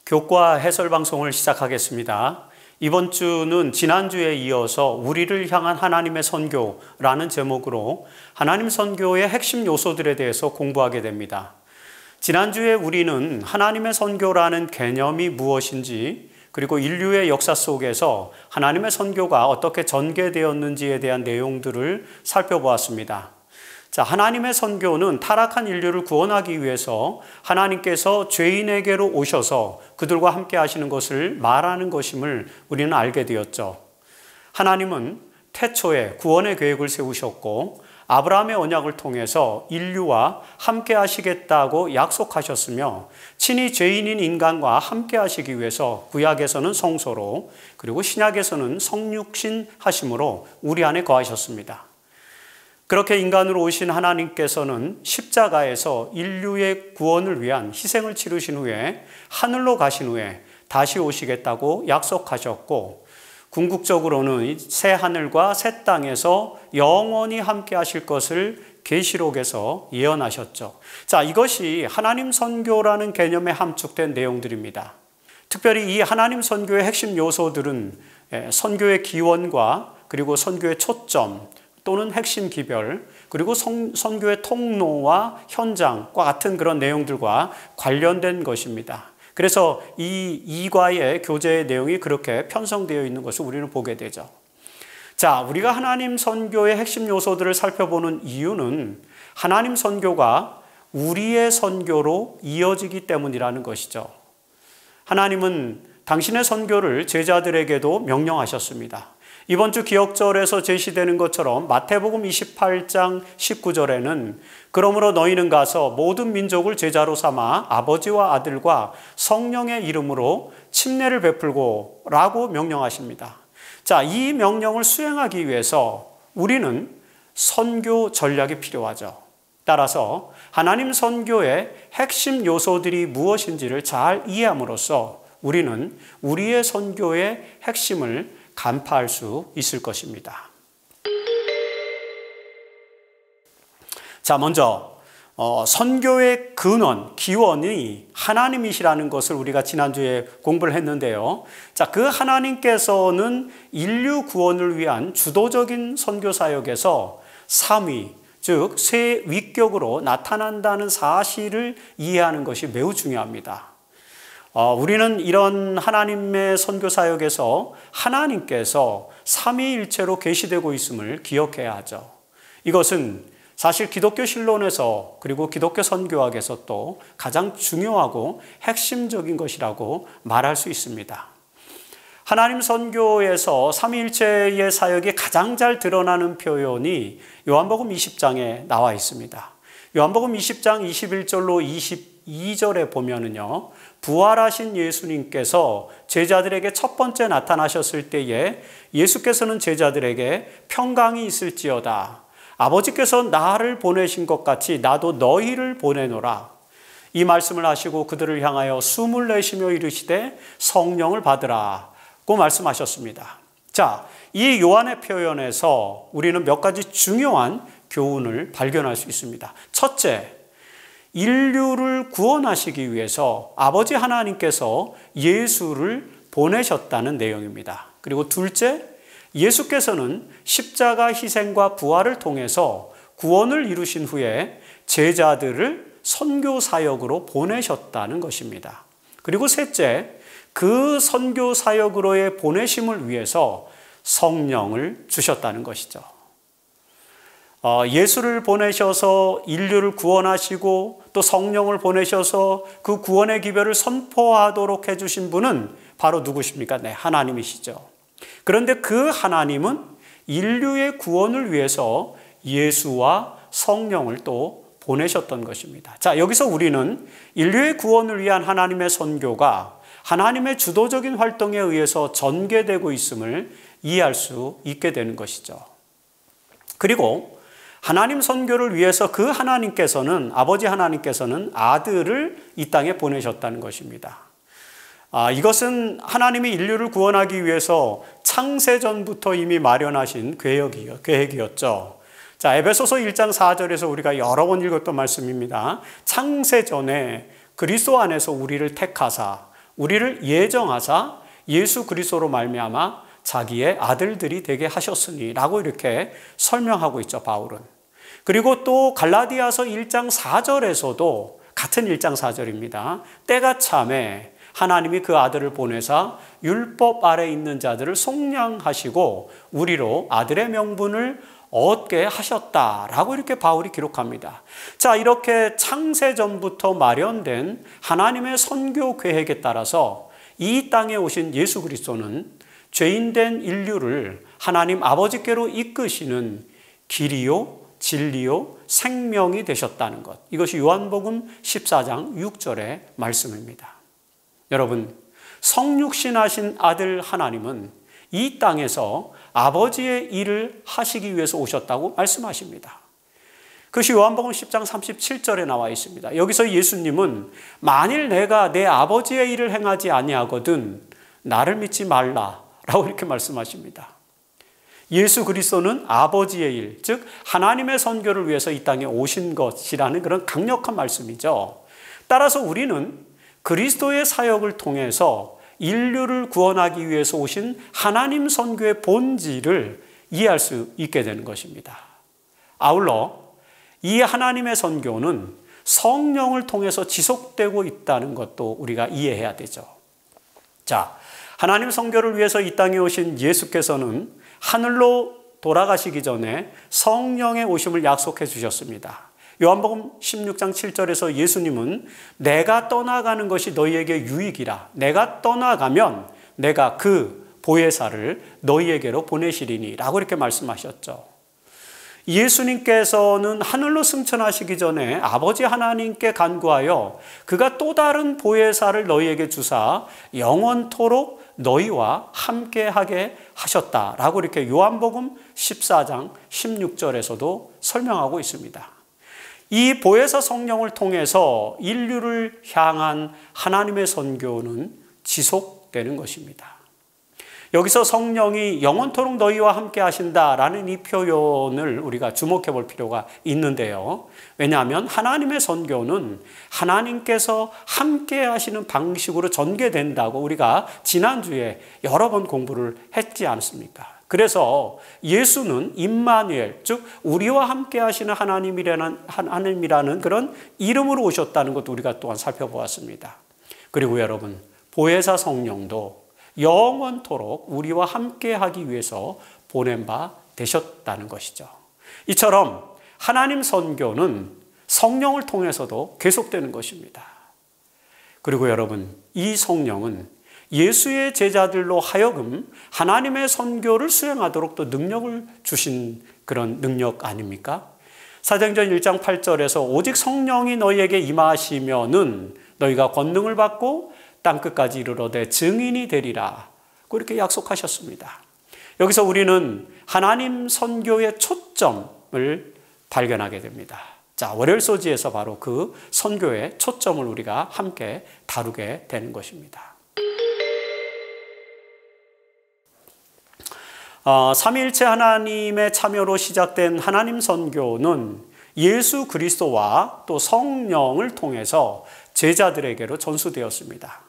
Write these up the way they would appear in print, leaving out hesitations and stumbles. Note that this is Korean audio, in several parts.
교과 해설 방송을 시작하겠습니다. 이번 주는 지난주에 이어서 우리를 향한 하나님의 선교라는 제목으로 하나님 선교의 핵심 요소들에 대해서 공부하게 됩니다. 지난주에 우리는 하나님의 선교라는 개념이 무엇인지, 그리고 인류의 역사 속에서 하나님의 선교가 어떻게 전개되었는지에 대한 내용들을 살펴보았습니다. 자, 하나님의 선교는 타락한 인류를 구원하기 위해서 하나님께서 죄인에게로 오셔서 그들과 함께 하시는 것을 말하는 것임을 우리는 알게 되었죠. 하나님은 태초에 구원의 계획을 세우셨고 아브라함의 언약을 통해서 인류와 함께 하시겠다고 약속하셨으며 친히 죄인인 인간과 함께 하시기 위해서 구약에서는 성소로, 그리고 신약에서는 성육신 하심으로 우리 안에 거하셨습니다. 그렇게 인간으로 오신 하나님께서는 십자가에서 인류의 구원을 위한 희생을 치르신 후에 하늘로 가신 후에 다시 오시겠다고 약속하셨고, 궁극적으로는 새 하늘과 새 땅에서 영원히 함께 하실 것을 계시록에서 예언하셨죠. 자, 이것이 하나님 선교라는 개념에 함축된 내용들입니다. 특별히 이 하나님 선교의 핵심 요소들은 선교의 기원과 그리고 선교의 초점 또는 핵심 기별, 그리고 선교의 통로와 현장과 같은 그런 내용들과 관련된 것입니다. 그래서 이 이과의 교재의 내용이 그렇게 편성되어 있는 것을 우리는 보게 되죠. 자, 우리가 하나님 선교의 핵심 요소들을 살펴보는 이유는 하나님 선교가 우리의 선교로 이어지기 때문이라는 것이죠. 하나님은 당신의 선교를 제자들에게도 명령하셨습니다. 이번 주 기억절에서 제시되는 것처럼 마태복음 28장 19절에는 그러므로 너희는 가서 모든 민족을 제자로 삼아 아버지와 아들과 성령의 이름으로 침례를 베풀고 라고 명령하십니다. 자, 이 명령을 수행하기 위해서 우리는 선교 전략이 필요하죠. 따라서 하나님 선교의 핵심 요소들이 무엇인지를 잘 이해함으로써 우리는 우리의 선교의 핵심을 간파할 수 있을 것입니다. 자, 먼저 선교의 근원, 기원이 하나님이시라는 것을 우리가 지난주에 공부를 했는데요. 자, 그 하나님께서는 인류 구원을 위한 주도적인 선교 사역에서 3위, 즉 새 위격으로 나타난다는 사실을 이해하는 것이 매우 중요합니다. 우리는 이런 하나님의 선교 사역에서 하나님께서 삼위일체로 계시되고 있음을 기억해야 하죠. 이것은 사실 기독교 신론에서 그리고 기독교 선교학에서 또 가장 중요하고 핵심적인 것이라고 말할 수 있습니다. 하나님 선교에서 삼위일체의 사역이 가장 잘 드러나는 표현이 요한복음 20장에 나와 있습니다. 요한복음 20장 21절로 22절에 보면은요, 부활하신 예수님께서 제자들에게 첫 번째 나타나셨을 때에 예수께서는 제자들에게 평강이 있을지어다. 아버지께서 나를 보내신 것 같이 나도 너희를 보내노라. 이 말씀을 하시고 그들을 향하여 숨을 내쉬며 이르시되 성령을 받으라고 말씀하셨습니다. 자, 이 요한의 표현에서 우리는 몇 가지 중요한 교훈을 발견할 수 있습니다. 첫째, 인류를 구원하시기 위해서 아버지 하나님께서 예수를 보내셨다는 내용입니다. 그리고 둘째, 예수께서는 십자가 희생과 부활을 통해서 구원을 이루신 후에 제자들을 선교 사역으로 보내셨다는 것입니다. 그리고 셋째, 그 선교 사역으로의 보내심을 위해서 성령을 주셨다는 것이죠. 예수를 보내셔서 인류를 구원하시고 또 성령을 보내셔서 그 구원의 기별을 선포하도록 해주신 분은 바로 누구십니까? 네, 하나님이시죠. 그런데 그 하나님은 인류의 구원을 위해서 예수와 성령을 또 보내셨던 것입니다. 자, 여기서 우리는 인류의 구원을 위한 하나님의 선교가 하나님의 주도적인 활동에 의해서 전개되고 있음을 이해할 수 있게 되는 것이죠. 그리고 하나님 선교를 위해서 그 하나님께서는, 아버지 하나님께서는 아들을 이 땅에 보내셨다는 것입니다. 이것은 하나님이 인류를 구원하기 위해서 창세전부터 이미 마련하신 계획이었죠. 자, 에베소서 1장 4절에서 우리가 여러 번 읽었던 말씀입니다. 창세전에 그리스도 안에서 우리를 택하사 우리를 예정하사 예수 그리스도로 말미암아 자기의 아들들이 되게 하셨으니 라고 이렇게 설명하고 있죠, 바울은. 그리고 또 갈라디아서 1장 4절에서도 같은 1장 4절입니다. 때가 참에 하나님이 그 아들을 보내사 율법 아래 있는 자들을 속량하시고 우리로 아들의 명분을 얻게 하셨다라고 이렇게 바울이 기록합니다. 자, 이렇게 창세전부터 마련된 하나님의 선교 계획에 따라서 이 땅에 오신 예수 그리스도는 죄인된 인류를 하나님 아버지께로 이끄시는 길이요 진리요 생명이 되셨다는 것, 이것이 요한복음 14장 6절의 말씀입니다. 여러분, 성육신하신 아들 하나님은 이 땅에서 아버지의 일을 하시기 위해서 오셨다고 말씀하십니다. 그것이 요한복음 10장 37절에 나와 있습니다. 여기서 예수님은 만일 내가 내 아버지의 일을 행하지 아니하거든 나를 믿지 말라라고 이렇게 말씀하십니다. 예수 그리스도는 아버지의 일, 즉 하나님의 선교를 위해서 이 땅에 오신 것이라는 그런 강력한 말씀이죠. 따라서 우리는 그리스도의 사역을 통해서 인류를 구원하기 위해서 오신 하나님 선교의 본질을 이해할 수 있게 되는 것입니다. 아울러 이 하나님의 선교는 성령을 통해서 지속되고 있다는 것도 우리가 이해해야 되죠. 자, 하나님 선교를 위해서 이 땅에 오신 예수께서는 하늘로 돌아가시기 전에 성령의 오심을 약속해 주셨습니다. 요한복음 16장 7절에서 예수님은 내가 떠나가는 것이 너희에게 유익이라. 내가 떠나가면 내가 그 보혜사를 너희에게로 보내시리니 라고 이렇게 말씀하셨죠. 예수님께서는 하늘로 승천하시기 전에 아버지 하나님께 간구하여 그가 또 다른 보혜사를 너희에게 주사 영원토록 너희와 함께하게 하셨다라고 이렇게 요한복음 14장 16절에서도 설명하고 있습니다. 이 보혜사 성령을 통해서 인류를 향한 하나님의 선교는 지속되는 것입니다. 여기서 성령이 영원토록 너희와 함께 하신다라는 이 표현을 우리가 주목해 볼 필요가 있는데요. 왜냐하면 하나님의 선교는 하나님께서 함께 하시는 방식으로 전개된다고 우리가 지난주에 여러 번 공부를 했지 않습니까? 그래서 예수는 임마누엘, 즉 우리와 함께 하시는 하나님이라는 그런 이름으로 오셨다는 것도 우리가 또한 살펴보았습니다. 그리고 여러분, 보혜사 성령도 영원토록 우리와 함께 하기 위해서 보낸 바 되셨다는 것이죠. 이처럼 하나님 선교는 성령을 통해서도 계속되는 것입니다. 그리고 여러분, 이 성령은 예수의 제자들로 하여금 하나님의 선교를 수행하도록 또 능력을 주신 그런 능력 아닙니까? 사도행전 1장 8절에서 오직 성령이 너희에게 임하시면은 너희가 권능을 받고 땅끝까지 이르러되 증인이 되리라. 그렇게 약속하셨습니다. 여기서 우리는 하나님 선교의 초점을 발견하게 됩니다. 자, 월요일 소지에서 바로 그 선교의 초점을 우리가 함께 다루게 되는 것입니다. 삼위일체 하나님의 참여로 시작된 하나님 선교는 예수 그리스도와 또 성령을 통해서 제자들에게로 전수되었습니다.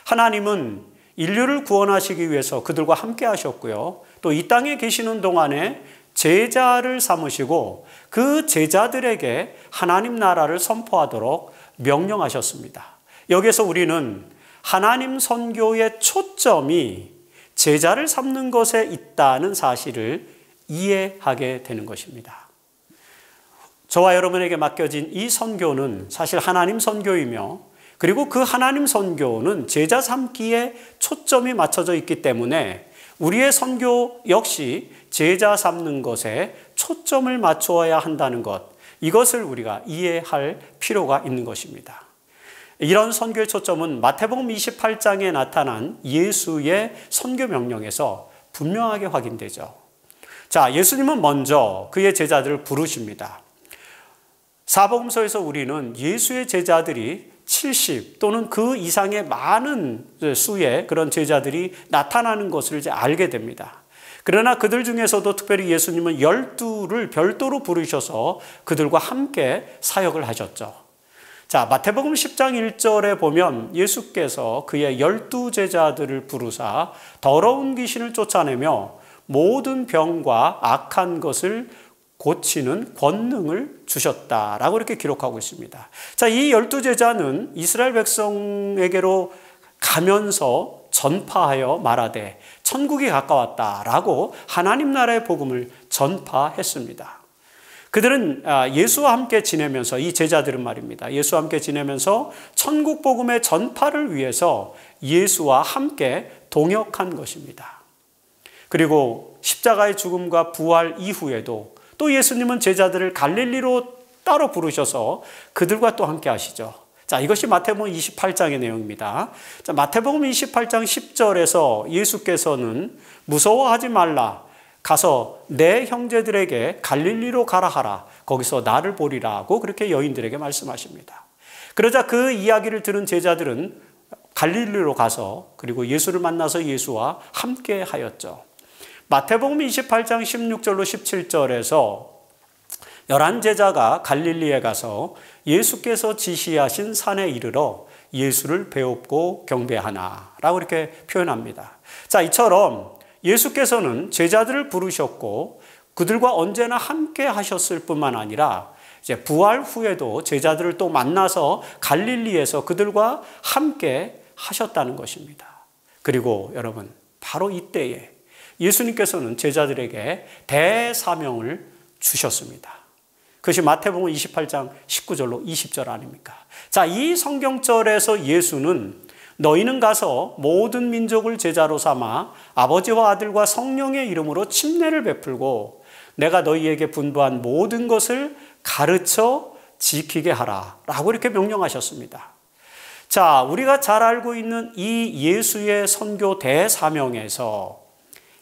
하나님은 인류를 구원하시기 위해서 그들과 함께 하셨고요. 또 이 땅에 계시는 동안에 제자를 삼으시고 그 제자들에게 하나님 나라를 선포하도록 명령하셨습니다. 여기서 우리는 하나님 선교의 초점이 제자를 삼는 것에 있다는 사실을 이해하게 되는 것입니다. 저와 여러분에게 맡겨진 이 선교는 사실 하나님 선교이며 그리고 그 하나님 선교는 제자 삼기에 초점이 맞춰져 있기 때문에 우리의 선교 역시 제자 삼는 것에 초점을 맞추어야 한다는 것, 이것을 우리가 이해할 필요가 있는 것입니다. 이런 선교의 초점은 마태복음 28장에 나타난 예수의 선교 명령에서 분명하게 확인되죠. 자, 예수님은 먼저 그의 제자들을 부르십니다. 사복음서에서 우리는 예수의 제자들이 70 또는 그 이상의 많은 수의 그런 제자들이 나타나는 것을 이제 알게 됩니다. 그러나 그들 중에서도 특별히 예수님은 12를 별도로 부르셔서 그들과 함께 사역을 하셨죠. 자, 마태복음 10장 1절에 보면 예수께서 그의 12제자들을 부르사 더러운 귀신을 쫓아내며 모든 병과 악한 것을 고치는 권능을 주셨다라고 이렇게 기록하고 있습니다. 자, 이 12제자는 이스라엘 백성에게로 가면서 전파하여 말하되 천국이 가까웠다라고 하나님 나라의 복음을 전파했습니다. 그들은 예수와 함께 지내면서, 이 제자들은 말입니다, 예수와 함께 지내면서 천국 복음의 전파를 위해서 예수와 함께 동역한 것입니다. 그리고 십자가의 죽음과 부활 이후에도 또 예수님은 제자들을 갈릴리로 따로 부르셔서 그들과 또 함께 하시죠. 자, 이것이 마태복음 28장의 내용입니다. 자, 마태복음 28장 10절에서 예수께서는 무서워하지 말라, 가서 내 형제들에게 갈릴리로 가라 하라, 거기서 나를 보리라고 그렇게 여인들에게 말씀하십니다. 그러자 그 이야기를 들은 제자들은 갈릴리로 가서 그리고 예수를 만나서 예수와 함께 하였죠. 마태복음 28장 16절로 17절에서 11제자가 갈릴리에 가서 예수께서 지시하신 산에 이르러 예수를 배웁고 경배하나 라고 이렇게 표현합니다. 자, 이처럼 예수께서는 제자들을 부르셨고 그들과 언제나 함께 하셨을 뿐만 아니라 이제 부활 후에도 제자들을 또 만나서 갈릴리에서 그들과 함께 하셨다는 것입니다. 그리고 여러분, 바로 이때에 예수님께서는 제자들에게 대사명을 주셨습니다. 그것이 마태복음 28장 19절로 20절 아닙니까? 자, 이 성경절에서 예수는 너희는 가서 모든 민족을 제자로 삼아 아버지와 아들과 성령의 이름으로 침례를 베풀고 내가 너희에게 분부한 모든 것을 가르쳐 지키게 하라 라고 이렇게 명령하셨습니다. 자, 우리가 잘 알고 있는 이 예수의 선교 대사명에서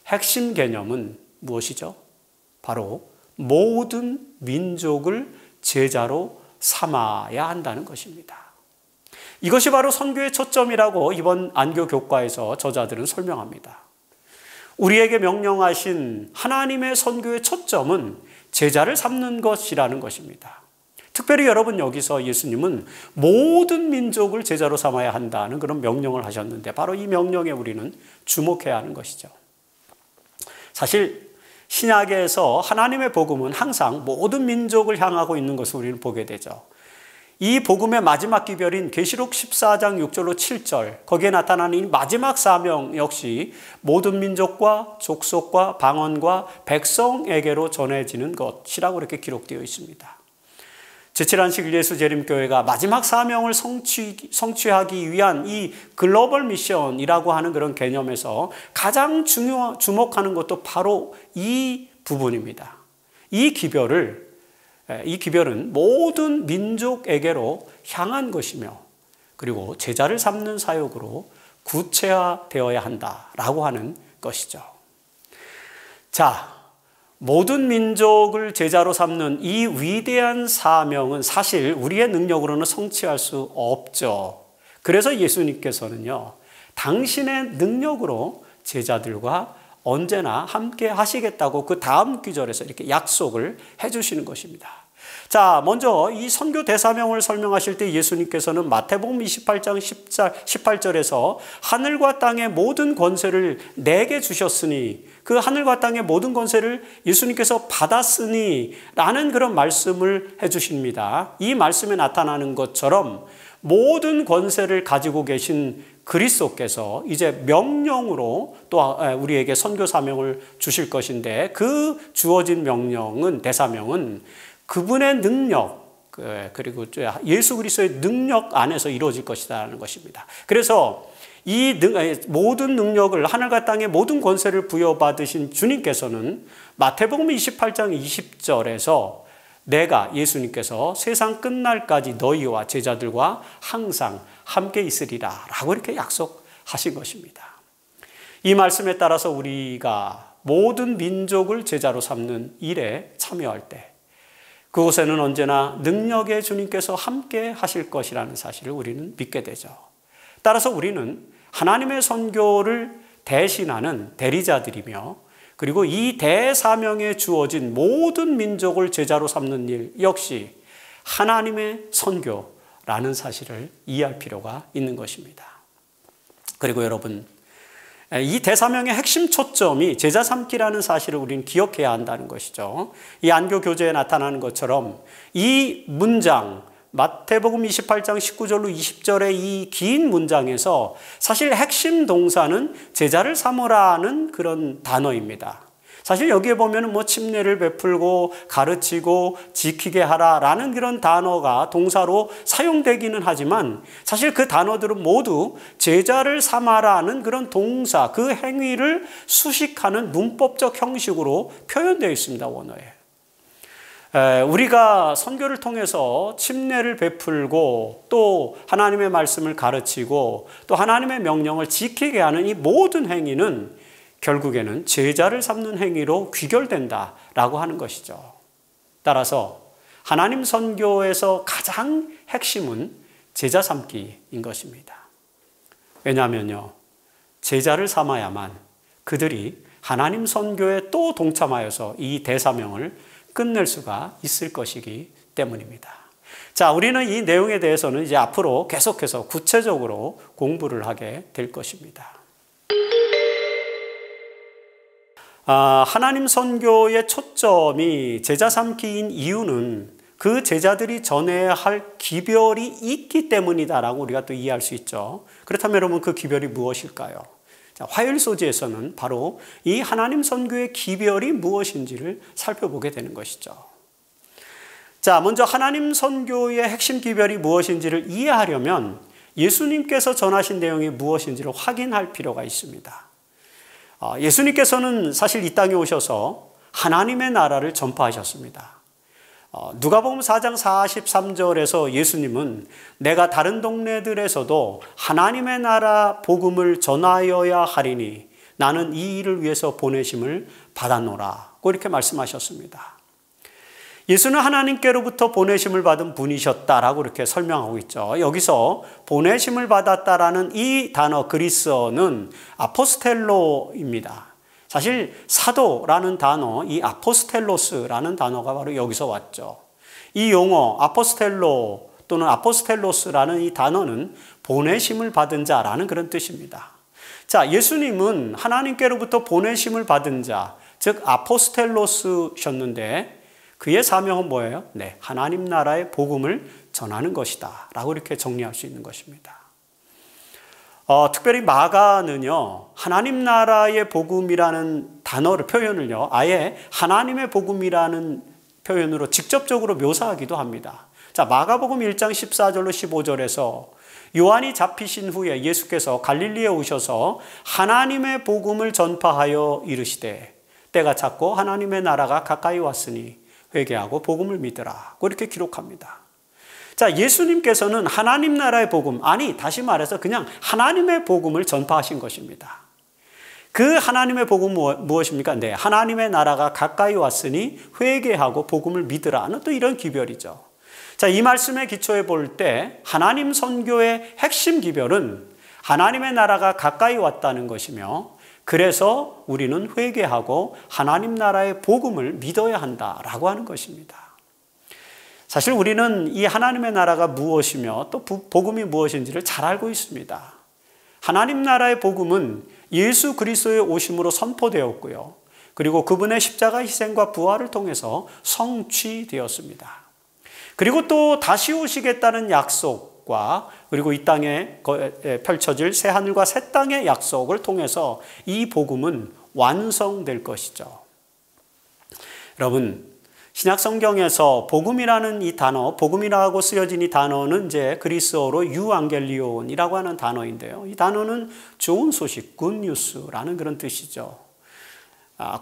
핵심 개념은 무엇이죠? 바로 모든 민족을 제자로 삼아야 한다는 것입니다. 이것이 바로 선교의 초점이라고 이번 안교 교과에서 저자들은 설명합니다. 우리에게 명령하신 하나님의 선교의 초점은 제자를 삼는 것이라는 것입니다. 특별히 여러분, 여기서 예수님은 모든 민족을 제자로 삼아야 한다는 그런 명령을 하셨는데 바로 이 명령에 우리는 주목해야 하는 것이죠. 사실 신약에서 하나님의 복음은 항상 모든 민족을 향하고 있는 것을 우리는 보게 되죠. 이 복음의 마지막 기별인 계시록 14장 6절로 7절, 거기에 나타나는 이 마지막 사명 역시 모든 민족과 족속과 방언과 백성에게로 전해지는 것이라고 이렇게 기록되어 있습니다. 제7안식 예수 재림교회가 마지막 사명을 성취하기 위한 이 글로벌 미션이라고 하는 그런 개념에서 가장 주목하는 것도 바로 이 부분입니다. 이 기별은 모든 민족에게로 향한 것이며 그리고 제자를 삼는 사역으로 구체화되어야 한다라고 하는 것이죠. 자, 모든 민족을 제자로 삼는 이 위대한 사명은 사실 우리의 능력으로는 성취할 수 없죠. 그래서 예수님께서는요, 당신의 능력으로 제자들과 언제나 함께 하시겠다고 그 다음 구절에서 이렇게 약속을 해주시는 것입니다. 자, 먼저 이 선교 대사명을 설명하실 때 예수님께서는 마태복음 28장 18절에서 하늘과 땅의 모든 권세를 내게 주셨으니, 그 하늘과 땅의 모든 권세를 예수님께서 받았으니 라는 그런 말씀을 해주십니다. 이 말씀에 나타나는 것처럼 모든 권세를 가지고 계신 그리스도께서 이제 명령으로 또 우리에게 선교 사명을 주실 것인데, 그 주어진 명령은, 대사명은 그분의 능력, 그리고 예수 그리스도의 능력 안에서 이루어질 것이라는 것입니다. 그래서 이 모든 능력을, 하늘과 땅의 모든 권세를 부여받으신 주님께서는 마태복음 28장 20절에서 내가, 예수님께서 세상 끝날까지 너희와 제자들과 항상 함께 있으리라 라고 이렇게 약속하신 것입니다. 이 말씀에 따라서 우리가 모든 민족을 제자로 삼는 일에 참여할 때 그곳에는 언제나 능력의 주님께서 함께 하실 것이라는 사실을 우리는 믿게 되죠. 따라서 우리는 하나님의 선교를 대신하는 대리자들이며, 그리고 이 대사명에 주어진 모든 민족을 제자로 삼는 일 역시 하나님의 선교라고 라는 사실을 이해할 필요가 있는 것입니다. 그리고 여러분, 이 대사명의 핵심 초점이 제자 삼기라는 사실을 우리는 기억해야 한다는 것이죠. 이 안교 교재에 나타나는 것처럼 이 문장, 마태복음 28장 19절로 20절의 이 긴 문장에서 사실 핵심 동사는 제자를 삼으라는 그런 단어입니다. 사실 여기에 보면 침례를 베풀고 가르치고 지키게 하라라는 그런 단어가 동사로 사용되기는 하지만 사실 그 단어들은 모두 제자를 삼아라는 그런 동사, 그 행위를 수식하는 문법적 형식으로 표현되어 있습니다, 원어에. 우리가 선교를 통해서 침례를 베풀고 또 하나님의 말씀을 가르치고 또 하나님의 명령을 지키게 하는 이 모든 행위는 결국에는 제자를 삼는 행위로 귀결된다라고 하는 것이죠. 따라서 하나님 선교에서 가장 핵심은 제자 삼기인 것입니다. 왜냐하면요, 제자를 삼아야만 그들이 하나님 선교에 또 동참하여서 이 대사명을 끝낼 수가 있을 것이기 때문입니다. 자, 우리는 이 내용에 대해서는 이제 앞으로 계속해서 구체적으로 공부를 하게 될 것입니다. 하나님 선교의 초점이 제자 삼기인 이유는 그 제자들이 전해야 할 기별이 있기 때문이다라고 우리가 또 이해할 수 있죠. 그렇다면 여러분, 그 기별이 무엇일까요? 자, 화요일 소지에서는 바로 이 하나님 선교의 기별이 무엇인지를 살펴보게 되는 것이죠. 자, 먼저 하나님 선교의 핵심 기별이 무엇인지를 이해하려면 예수님께서 전하신 내용이 무엇인지를 확인할 필요가 있습니다. 예수님께서는 사실 이 땅에 오셔서 하나님의 나라를 전파하셨습니다. 누가복음 4장 43절에서 예수님은 내가 다른 동네들에서도 하나님의 나라 복음을 전하여야 하리니 나는 이 일을 위해서 보내심을 받았노라, 이렇게 말씀하셨습니다. 예수는 하나님께로부터 보내심을 받은 분이셨다라고 이렇게 설명하고 있죠. 여기서 보내심을 받았다라는 이 단어 그리스어는 아포스텔로입니다. 사실 사도라는 단어, 이 아포스텔로스라는 단어가 바로 여기서 왔죠. 이 용어 아포스텔로 또는 아포스텔로스라는 이 단어는 보내심을 받은 자라는 그런 뜻입니다. 자, 예수님은 하나님께로부터 보내심을 받은 자, 즉 아포스텔로스셨는데 그의 사명은 뭐예요? 네, 하나님 나라의 복음을 전하는 것이다 라고 이렇게 정리할 수 있는 것입니다. 특별히 마가는요, 하나님 나라의 복음이라는 단어를 표현을요, 아예 하나님의 복음이라는 표현으로 직접적으로 묘사하기도 합니다. 자, 마가복음 1장 14절로 15절에서 요한이 잡히신 후에 예수께서 갈릴리에 오셔서 하나님의 복음을 전파하여 이르시되 때가 찼고 하나님의 나라가 가까이 왔으니 회개하고 복음을 믿으라, 이렇게 기록합니다. 자, 예수님께서는 하나님 나라의 복음, 아니 다시 말해서 그냥 하나님의 복음을 전파하신 것입니다. 그 하나님의 복음은 무엇입니까? 네, 하나님의 나라가 가까이 왔으니 회개하고 복음을 믿으라는 또 이런 기별이죠. 자, 이 말씀의 기초에 볼 때 하나님 선교의 핵심 기별은 하나님의 나라가 가까이 왔다는 것이며 그래서 우리는 회개하고 하나님 나라의 복음을 믿어야 한다라고 하는 것입니다. 사실 우리는 이 하나님의 나라가 무엇이며 또 복음이 무엇인지를 잘 알고 있습니다. 하나님 나라의 복음은 예수 그리스도의 오심으로 선포되었고요. 그리고 그분의 십자가 희생과 부활을 통해서 성취되었습니다. 그리고 또 다시 오시겠다는 약속과 그리고 이 땅에 펼쳐질 새 하늘과 새 땅의 약속을 통해서 이 복음은 완성될 것이죠. 여러분, 신약 성경에서 복음이라는 이 단어, 복음이라고 쓰여진 이 단어는 이제 그리스어로 유앙겔리온이라고 하는 단어인데요. 이 단어는 좋은 소식, 굿뉴스라는 그런 뜻이죠.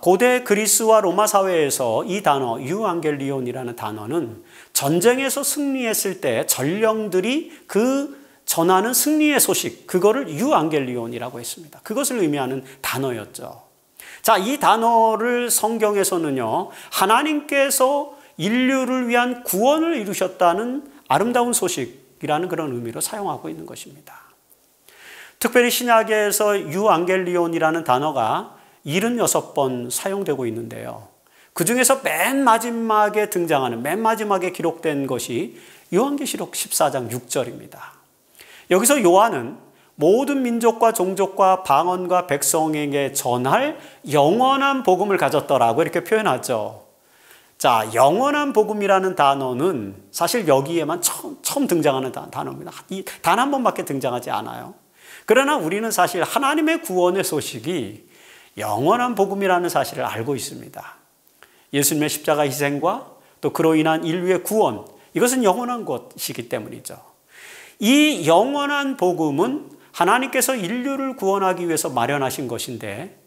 고대 그리스와 로마 사회에서 이 단어 유앙겔리온이라는 단어는 전쟁에서 승리했을 때 전령들이 그 전하는 승리의 소식, 그거를 유앙겔리온이라고 했습니다. 그것을 의미하는 단어였죠. 자, 이 단어를 성경에서는요, 하나님께서 인류를 위한 구원을 이루셨다는 아름다운 소식이라는 그런 의미로 사용하고 있는 것입니다. 특별히 신약에서 유앙겔리온이라는 단어가 76번 사용되고 있는데요. 그 중에서 맨 마지막에 등장하는, 맨 마지막에 기록된 것이 요한계시록 14장 6절입니다. 여기서 요한은 모든 민족과 종족과 방언과 백성에게 전할 영원한 복음을 가졌더라고 이렇게 표현하죠. 자, 영원한 복음이라는 단어는 사실 여기에만 처음 등장하는 단어입니다. 단 한 번밖에 등장하지 않아요. 그러나 우리는 사실 하나님의 구원의 소식이 영원한 복음이라는 사실을 알고 있습니다. 예수님의 십자가 희생과 또 그로 인한 인류의 구원, 이것은 영원한 것이기 때문이죠. 이 영원한 복음은 하나님께서 인류를 구원하기 위해서 마련하신 것인데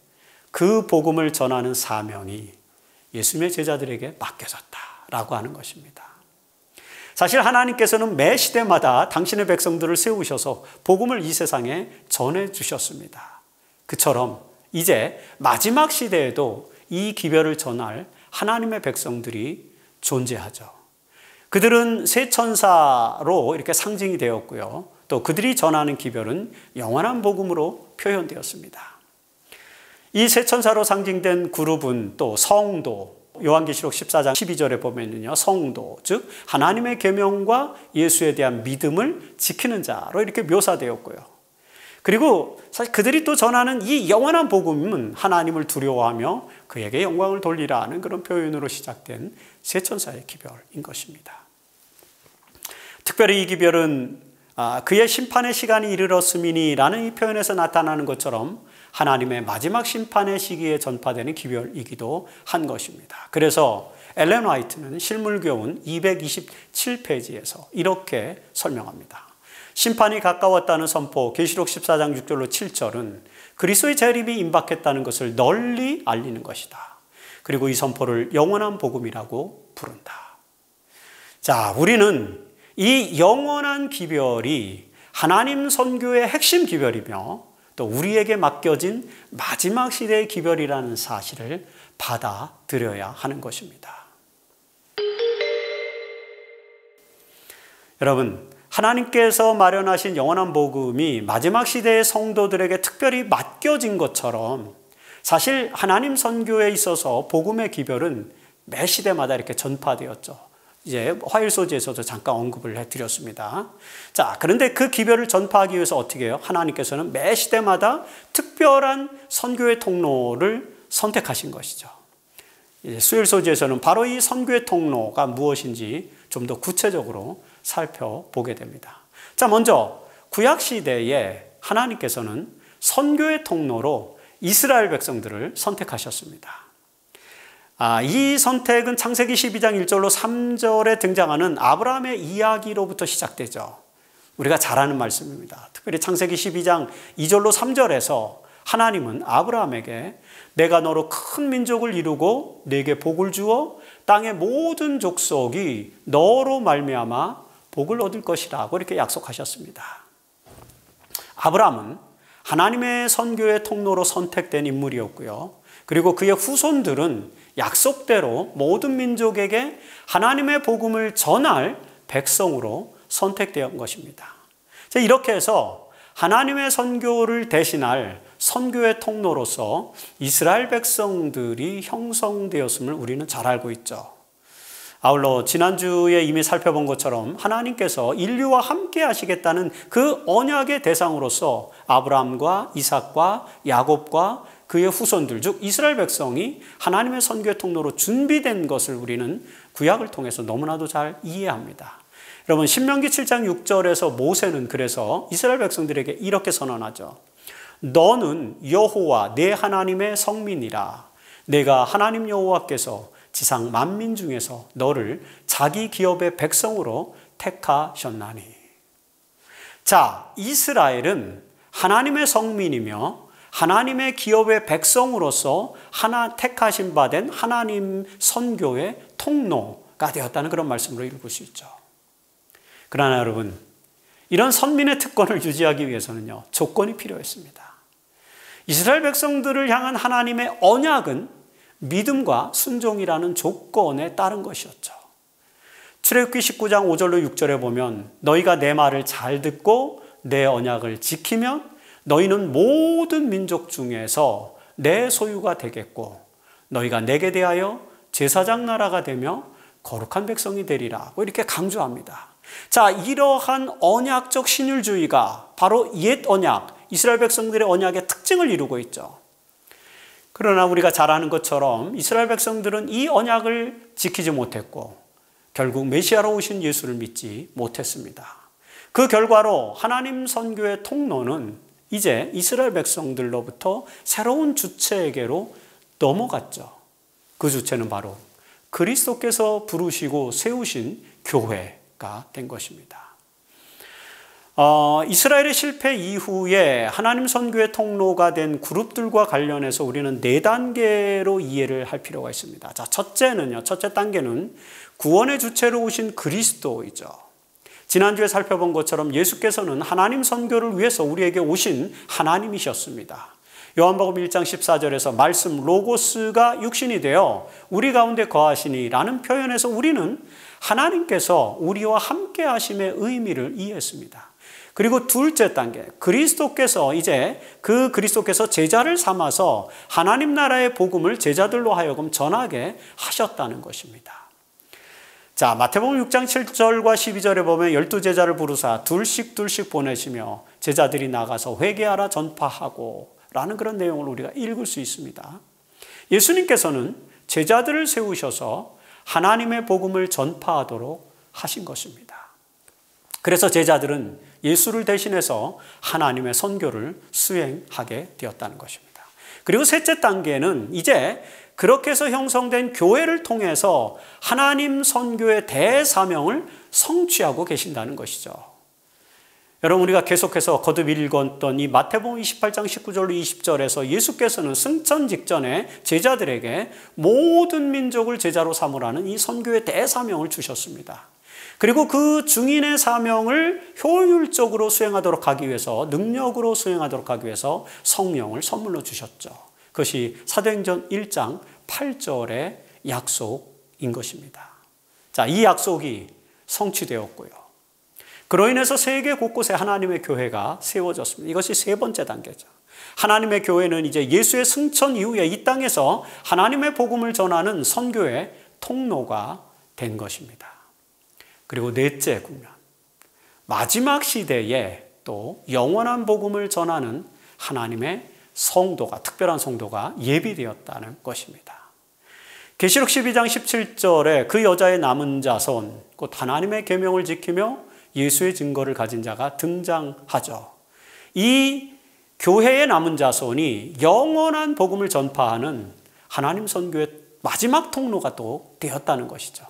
그 복음을 전하는 사명이 예수님의 제자들에게 맡겨졌다라고 하는 것입니다. 사실 하나님께서는 매 시대마다 당신의 백성들을 세우셔서 복음을 이 세상에 전해주셨습니다. 그처럼 이제 마지막 시대에도 이 기별을 전할 하나님의 백성들이 존재하죠. 그들은 새 천사로 이렇게 상징이 되었고요. 또 그들이 전하는 기별은 영원한 복음으로 표현되었습니다. 이 새 천사로 상징된 그룹은 또 성도, 요한계시록 14장 12절에 보면요, 성도, 즉 하나님의 계명과 예수에 대한 믿음을 지키는 자로 이렇게 묘사되었고요. 그리고 사실 그들이 또 전하는 이 영원한 복음은 하나님을 두려워하며 그에게 영광을 돌리라는 그런 표현으로 시작된 새 천사의 기별인 것입니다. 특별히 이 기별은 그의 심판의 시간이 이르렀음이니라는 이 표현에서 나타나는 것처럼 하나님의 마지막 심판의 시기에 전파되는 기별이기도 한 것입니다. 그래서 엘렌 화이트는 실물교훈 227페이지에서 이렇게 설명합니다. 심판이 가까웠다는 선포, 계시록 14장 6절로 7절은 그리스도의 재림이 임박했다는 것을 널리 알리는 것이다. 그리고 이 선포를 영원한 복음이라고 부른다. 자, 우리는 이 영원한 기별이 하나님 선교의 핵심 기별이며 또 우리에게 맡겨진 마지막 시대의 기별이라는 사실을 받아들여야 하는 것입니다. 여러분, 하나님께서 마련하신 영원한 복음이 마지막 시대의 성도들에게 특별히 맡겨진 것처럼 사실 하나님 선교에 있어서 복음의 기별은 매 시대마다 이렇게 전파되었죠. 이제 화일 소지에서도 잠깐 언급을 해드렸습니다. 자, 그런데 그 기별을 전파하기 위해서 어떻게 해요? 하나님께서는 매 시대마다 특별한 선교의 통로를 선택하신 것이죠. 수요일 소지에서는 바로 이 선교의 통로가 무엇인지 좀 더 구체적으로 살펴보게 됩니다. 자, 먼저 구약 시대에 하나님께서는 선교의 통로로 이스라엘 백성들을 선택하셨습니다. 이 선택은 창세기 12장 1절로 3절에 등장하는 아브라함의 이야기로부터 시작되죠. 우리가 잘 아는 말씀입니다. 특별히 창세기 12장 2절로 3절에서 하나님은 아브라함에게 내가 너로 큰 민족을 이루고 내게 복을 주어 땅의 모든 족속이 너로 말미암아 복을 얻을 것이라고 이렇게 약속하셨습니다. 아브라함은 하나님의 선교의 통로로 선택된 인물이었고요. 그리고 그의 후손들은 약속대로 모든 민족에게 하나님의 복음을 전할 백성으로 선택된 것입니다. 이렇게 해서 하나님의 선교를 대신할 선교의 통로로서 이스라엘 백성들이 형성되었음을 우리는 잘 알고 있죠. 아울러 지난주에 이미 살펴본 것처럼 하나님께서 인류와 함께 하시겠다는 그 언약의 대상으로서 아브라함과 이삭과 야곱과 그의 후손들, 즉 이스라엘 백성이 하나님의 선교의 통로로 준비된 것을 우리는 구약을 통해서 너무나도 잘 이해합니다. 여러분, 신명기 7장 6절에서 모세는 그래서 이스라엘 백성들에게 이렇게 선언하죠. 너는 여호와 내 하나님의 성민이라. 내가 하나님 여호와께서 지상 만민 중에서 너를 자기 기업의 백성으로 택하셨나니. 자, 이스라엘은 하나님의 성민이며 하나님의 기업의 백성으로서 택하신 바 된 하나님 선교의 통로가 되었다는 그런 말씀으로 읽을 수 있죠. 그러나 여러분, 이런 선민의 특권을 유지하기 위해서는요, 조건이 필요했습니다. 이스라엘 백성들을 향한 하나님의 언약은 믿음과 순종이라는 조건에 따른 것이었죠. 출애굽기 19장 5절로 6절에 보면 너희가 내 말을 잘 듣고 내 언약을 지키면 너희는 모든 민족 중에서 내 소유가 되겠고 너희가 내게 대하여 제사장 나라가 되며 거룩한 백성이 되리라고 이렇게 강조합니다. 자, 이러한 언약적 신율주의가 바로 옛 언약, 이스라엘 백성들의 언약의 특징을 이루고 있죠. 그러나 우리가 잘 아는 것처럼 이스라엘 백성들은 이 언약을 지키지 못했고 결국 메시아로 오신 예수를 믿지 못했습니다. 그 결과로 하나님 선교의 통로는 이제 이스라엘 백성들로부터 새로운 주체에게로 넘어갔죠. 그 주체는 바로 그리스도께서 부르시고 세우신 교회가 된 것입니다. 이스라엘의 실패 이후에 하나님 선교의 통로가 된 그룹들과 관련해서 우리는 4단계로 이해를 할 필요가 있습니다. 자, 첫째 단계는 구원의 주체로 오신 그리스도이죠. 지난주에 살펴본 것처럼 예수께서는 하나님 선교를 위해서 우리에게 오신 하나님이셨습니다. 요한복음 1장 14절에서 말씀 로고스가 육신이 되어 우리 가운데 거하시니 라는 표현에서 우리는 하나님께서 우리와 함께 하심의 의미를 이해했습니다. 그리고 둘째 단계, 그리스도께서 제자를 삼아서 하나님 나라의 복음을 제자들로 하여금 전하게 하셨다는 것입니다. 자, 마태복음 6장 7절과 12절에 보면 12제자를 부르사 둘씩 보내시며 제자들이 나가서 회개하라 전파하고 라는 그런 내용을 우리가 읽을 수 있습니다. 예수님께서는 제자들을 세우셔서 하나님의 복음을 전파하도록 하신 것입니다. 그래서 제자들은 예수를 대신해서 하나님의 선교를 수행하게 되었다는 것입니다. 그리고 셋째 단계는 이제 그렇게 해서 형성된 교회를 통해서 하나님 선교의 대사명을 성취하고 계신다는 것이죠. 여러분, 우리가 계속해서 거듭 읽었던 이 마태복음 28장 19절로 20절에서 예수께서는 승천 직전에 제자들에게 모든 민족을 제자로 삼으라는 이 선교의 대사명을 주셨습니다. 그리고 그 증인의 사명을 효율적으로 수행하도록 하기 위해서, 능력으로 수행하도록 하기 위해서 성령을 선물로 주셨죠. 그것이 사도행전 1장 8절의 약속인 것입니다. 자, 이 약속이 성취되었고요. 그로 인해서 세계 곳곳에 하나님의 교회가 세워졌습니다. 이것이 세 번째 단계죠. 하나님의 교회는 이제 예수의 승천 이후에 이 땅에서 하나님의 복음을 전하는 선교의 통로가 된 것입니다. 그리고 넷째 국면, 마지막 시대에 또 영원한 복음을 전하는 하나님의 성도가, 특별한 성도가 예비되었다는 것입니다. 계시록 12장 17절에 그 여자의 남은 자손, 곧 하나님의 계명을 지키며 예수의 증거를 가진 자가 등장하죠. 이 교회의 남은 자손이 영원한 복음을 전파하는 하나님 선교의 마지막 통로가 또 되었다는 것이죠.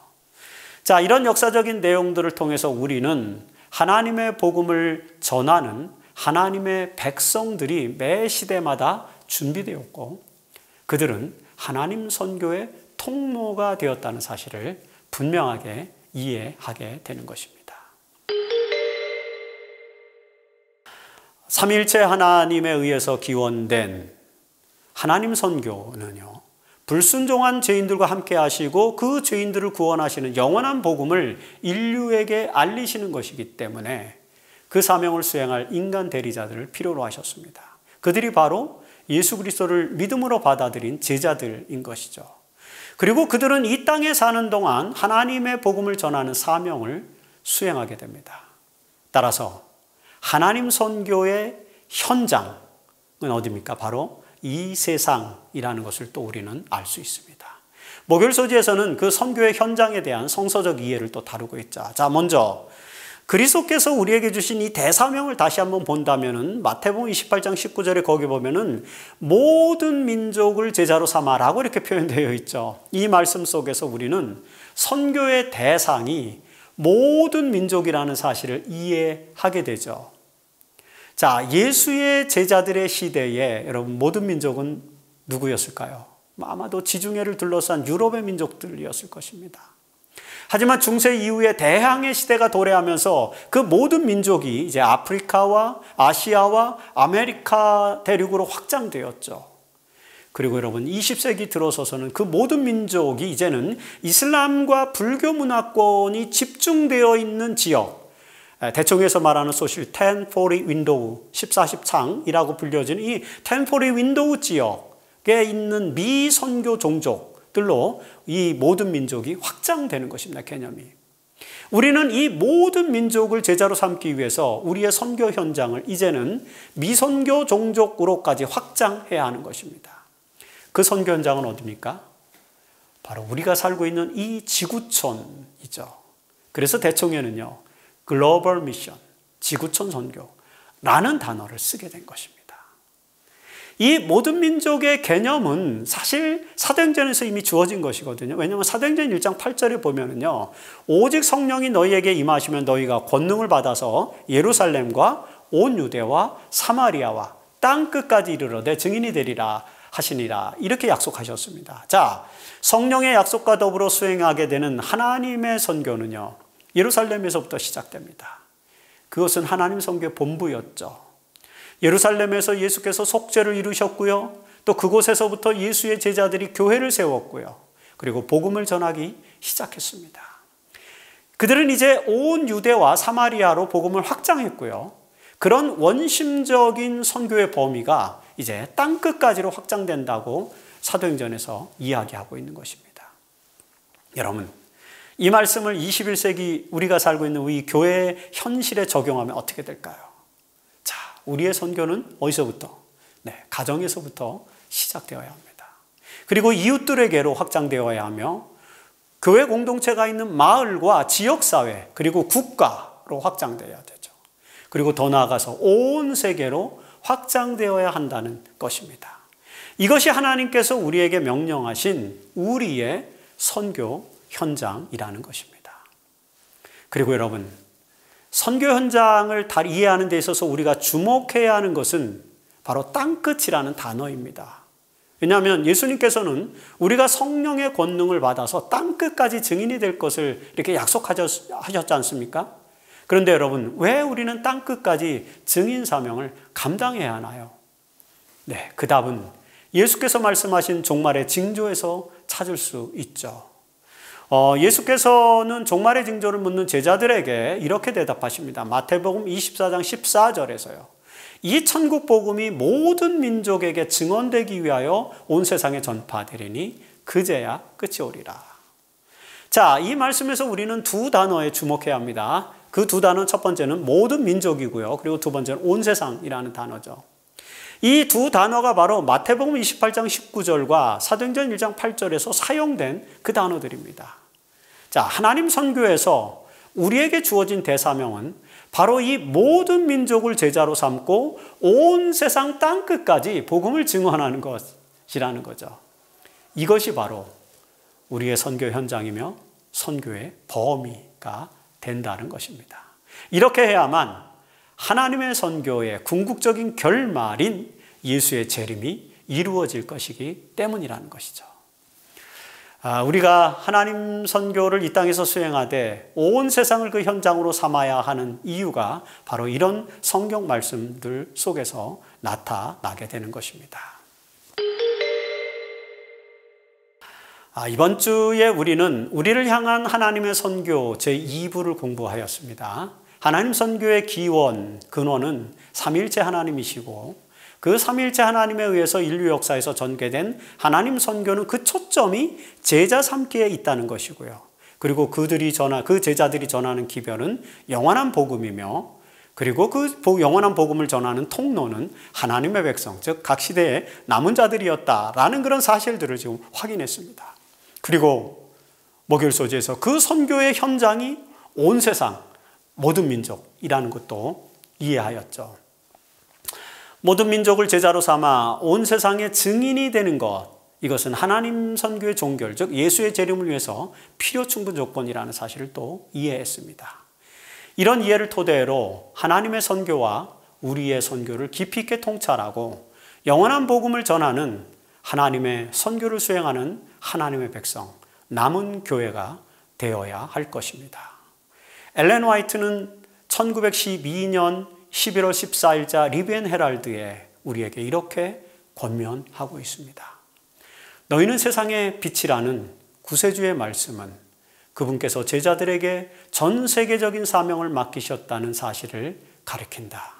자, 이런 역사적인 내용들을 통해서 우리는 하나님의 복음을 전하는 하나님의 백성들이 매 시대마다 준비되었고 그들은 하나님 선교의 통로가 되었다는 사실을 분명하게 이해하게 되는 것입니다. 삼위일체 하나님에 의해서 기원된 하나님 선교는요, 불순종한 죄인들과 함께 하시고 그 죄인들을 구원하시는 영원한 복음을 인류에게 알리시는 것이기 때문에 그 사명을 수행할 인간 대리자들을 필요로 하셨습니다. 그들이 바로 예수 그리스도를 믿음으로 받아들인 제자들인 것이죠. 그리고 그들은 이 땅에 사는 동안 하나님의 복음을 전하는 사명을 수행하게 됩니다. 따라서 하나님 선교의 현장은 어디입니까? 바로 이 세상이라는 것을 또 우리는 알 수 있습니다. 목요일 소지에서는 그 선교의 현장에 대한 성서적 이해를 또 다루고 있죠. 자, 먼저 그리스도께서 우리에게 주신 이 대사명을 다시 한번 본다면은 마태복음 28장 19절에 거기 보면은 모든 민족을 제자로 삼아라고 이렇게 표현되어 있죠. 이 말씀 속에서 우리는 선교의 대상이 모든 민족이라는 사실을 이해하게 되죠. 자, 예수의 제자들의 시대에 여러분 모든 민족은 누구였을까요? 아마도 지중해를 둘러싼 유럽의 민족들이었을 것입니다. 하지만 중세 이후에 대항해 시대가 도래하면서 그 모든 민족이 이제 아프리카와 아시아와 아메리카 대륙으로 확장되었죠. 그리고 여러분 20세기 들어서서는 그 모든 민족이 이제는 이슬람과 불교 문화권이 집중되어 있는 지역, 대충해서 말하는 소실 1040 윈도우, 14십 창이라고 불려지는 이 1040 윈도우 지역에 있는 미선교 종족, 민족들로 이 모든 민족이 확장되는 것입니다. 개념이. 우리는 이 모든 민족을 제자로 삼기 위해서 우리의 선교 현장을 이제는 미선교 종족으로까지 확장해야 하는 것입니다. 그 선교 현장은 어디입니까? 바로 우리가 살고 있는 이 지구촌이죠. 그래서 대총회는요, 글로벌 미션, 지구촌 선교라는 단어를 쓰게 된 것입니다. 이 모든 민족의 개념은 사실 사도행전에서 이미 주어진 것이거든요. 왜냐하면 사도행전 1장 8절에 보면은요, 오직 성령이 너희에게 임하시면 너희가 권능을 받아서 예루살렘과 온 유대와 사마리아와 땅 끝까지 이르러 내 증인이 되리라 하시니라, 이렇게 약속하셨습니다. 자, 성령의 약속과 더불어 수행하게 되는 하나님의 선교는요, 예루살렘에서부터 시작됩니다. 그것은 하나님 선교의 본부였죠. 예루살렘에서 예수께서 속죄를 이루셨고요. 또 그곳에서부터 예수의 제자들이 교회를 세웠고요. 그리고 복음을 전하기 시작했습니다. 그들은 이제 온 유대와 사마리아로 복음을 확장했고요. 그런 원심적인 선교의 범위가 이제 땅끝까지로 확장된다고 사도행전에서 이야기하고 있는 것입니다. 여러분, 이 말씀을 21세기 우리가 살고 있는 우리 교회의 현실에 적용하면 어떻게 될까요? 자, 우리의 선교는 어디서부터? 가정에서부터 시작되어야 합니다. 그리고 이웃들에게로 확장되어야 하며 교회 공동체가 있는 마을과 지역사회 그리고 국가로 확장되어야 되죠. 그리고 더 나아가서 온 세계로 확장되어야 한다는 것입니다. 이것이 하나님께서 우리에게 명령하신 우리의 선교 현장이라는 것입니다. 그리고 여러분, 선교 현장을 다 이해하는 데 있어서 우리가 주목해야 하는 것은 바로 땅끝이라는 단어입니다. 왜냐하면 예수님께서는 우리가 성령의 권능을 받아서 땅끝까지 증인이 될 것을 이렇게 약속하셨지 않습니까? 그런데 여러분, 왜 우리는 땅끝까지 증인 사명을 감당해야 하나요? 그 답은 예수께서 말씀하신 종말의 징조에서 찾을 수 있죠. 예수께서는 종말의 징조를 묻는 제자들에게 이렇게 대답하십니다. 마태복음 24장 14절에서요. 이 천국 복음이 모든 민족에게 증언되기 위하여 온 세상에 전파되리니 그제야 끝이 오리라. 자, 이 말씀에서 우리는 두 단어에 주목해야 합니다. 그 두 단어는 첫 번째는 모든 민족이고요. 그리고 두 번째는 온 세상이라는 단어죠. 이 두 단어가 바로 마태복음 28장 19절과 사도행전 1장 8절에서 사용된 그 단어들입니다. 자, 하나님 선교에서 우리에게 주어진 대사명은 바로 이 모든 민족을 제자로 삼고 온 세상 땅끝까지 복음을 증언하는 것이라는 거죠. 이것이 바로 우리의 선교 현장이며 선교의 범위가 된다는 것입니다. 이렇게 해야만 하나님의 선교의 궁극적인 결말인 예수의 재림이 이루어질 것이기 때문이라는 것이죠. 우리가 하나님 선교를 이 땅에서 수행하되 온 세상을 그 현장으로 삼아야 하는 이유가 바로 이런 성경 말씀들 속에서 나타나게 되는 것입니다. 이번 주에 우리는 우리를 향한 하나님의 선교 제2부를 공부하였습니다. 하나님 선교의 기원, 근원은 삼위일체 하나님이시고 그 삼위일체 하나님에 의해서 인류 역사에서 전개된 하나님 선교는 그 초점이 제자 삼기에 있다는 것이고요. 그리고 그 제자들이 전하는 기별은 영원한 복음이며, 그리고 그 영원한 복음을 전하는 통로는 하나님의 백성, 즉 각 시대의 남은 자들이었다라는 그런 사실들을 지금 확인했습니다. 그리고 목요일 소재에서 그 선교의 현장이 온 세상 모든 민족이라는 것도 이해하였죠. 모든 민족을 제자로 삼아 온 세상의 증인이 되는 것, 이것은 하나님 선교의 종결, 즉 예수의 재림을 위해서 필요 충분 조건이라는 사실을 또 이해했습니다. 이런 이해를 토대로 하나님의 선교와 우리의 선교를 깊이 있게 통찰하고 영원한 복음을 전하는 하나님의 선교를 수행하는 하나님의 백성, 남은 교회가 되어야 할 것입니다. 엘렌 화이트는 1912년 11월 14일자 리비엔 헤럴드에 우리에게 이렇게 권면하고 있습니다. 너희는 세상의 빛이라는 구세주의 말씀은 그분께서 제자들에게 전 세계적인 사명을 맡기셨다는 사실을 가리킨다.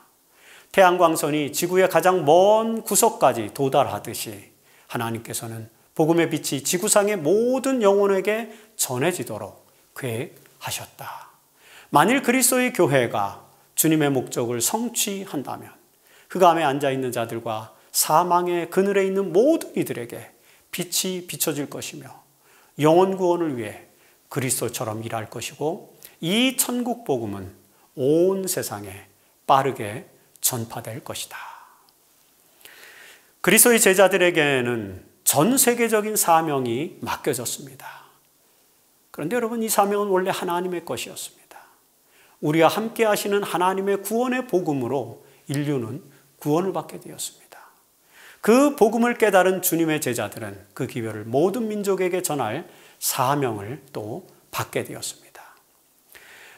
태양광선이 지구의 가장 먼 구석까지 도달하듯이 하나님께서는 복음의 빛이 지구상의 모든 영혼에게 전해지도록 계획하셨다. 만일 그리스도의 교회가 주님의 목적을 성취한다면 그 암에 앉아있는 자들과 사망의 그늘에 있는 모든 이들에게 빛이 비춰질 것이며 영혼 구원을 위해 그리스도처럼 일할 것이고 이 천국 복음은 온 세상에 빠르게 전파될 것이다. 그리스도의 제자들에게는 전 세계적인 사명이 맡겨졌습니다. 그런데 여러분, 이 사명은 원래 하나님의 것이었습니다. 우리와 함께 하시는 하나님의 구원의 복음으로 인류는 구원을 받게 되었습니다. 그 복음을 깨달은 주님의 제자들은 그 기별을 모든 민족에게 전할 사명을 또 받게 되었습니다.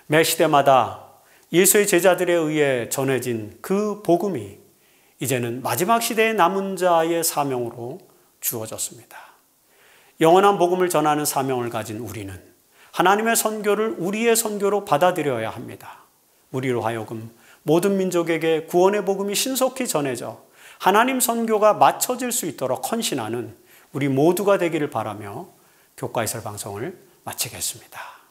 매 시대마다 예수의 제자들에 의해 전해진 그 복음이 이제는 마지막 시대의 남은 자의 사명으로 주어졌습니다. 영원한 복음을 전하는 사명을 가진 우리는 하나님의 선교를 우리의 선교로 받아들여야 합니다. 우리로 하여금 모든 민족에게 구원의 복음이 신속히 전해져 하나님 선교가 맞춰질 수 있도록 헌신하는 우리 모두가 되기를 바라며 교과해설 방송을 마치겠습니다.